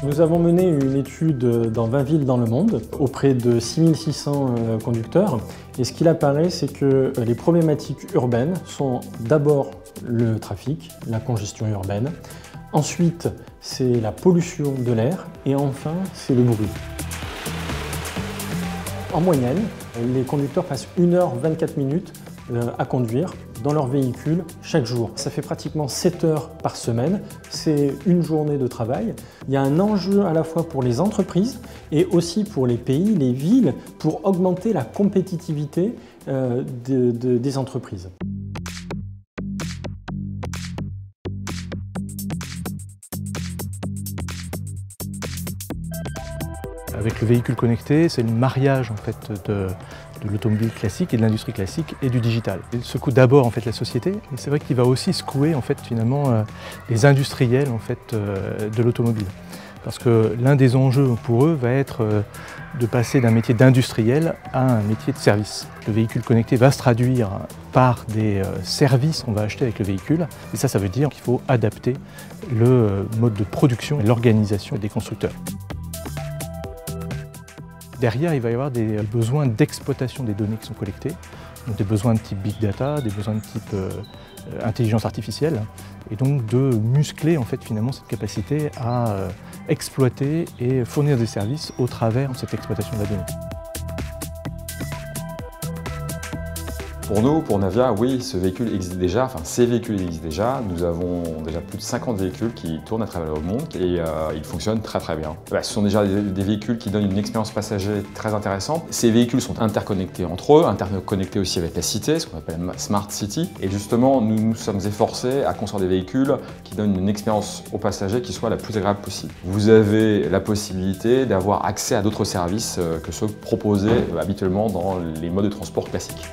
Nous avons mené une étude dans 20 villes dans le monde auprès de 6600 conducteurs et ce qu'il apparaît, c'est que les problématiques urbaines sont d'abord le trafic, la congestion urbaine, ensuite c'est la pollution de l'air et enfin c'est le bruit. En moyenne, les conducteurs passent 1h24 à conduire dans leur véhicule chaque jour. Ça fait pratiquement 7 heures par semaine, c'est une journée de travail. Il y a un enjeu à la fois pour les entreprises et aussi pour les pays, les villes, pour augmenter la compétitivité des entreprises. Avec le véhicule connecté, c'est le mariage en fait, de l'automobile classique et de l'industrie classique et du digital. Il secoue d'abord en fait, la société, et c'est vrai qu'il va aussi secouer en fait, finalement, les industriels en fait, de l'automobile. Parce que l'un des enjeux pour eux va être de passer d'un métier d'industriel à un métier de service. Le véhicule connecté va se traduire par des services qu'on va acheter avec le véhicule. Et ça veut dire qu'il faut adapter le mode de production et l'organisation des constructeurs. Derrière, il va y avoir des besoins d'exploitation des données qui sont collectées, donc des besoins de type big data, des besoins de type intelligence artificielle, et donc de muscler en fait, finalement cette capacité à exploiter et fournir des services au travers de cette exploitation de la donnée. Pour nous, pour Navia, oui, ce véhicule existe déjà, enfin ces véhicules existent déjà. Nous avons déjà plus de 50 véhicules qui tournent à travers le monde et ils fonctionnent très bien. Ce sont déjà des véhicules qui donnent une expérience passager très intéressante. Ces véhicules sont interconnectés entre eux, interconnectés aussi avec la cité, ce qu'on appelle Smart City. Et justement, nous nous sommes efforcés à construire des véhicules qui donnent une expérience aux passagers qui soit la plus agréable possible. Vous avez la possibilité d'avoir accès à d'autres services que ceux proposés habituellement dans les modes de transport classiques.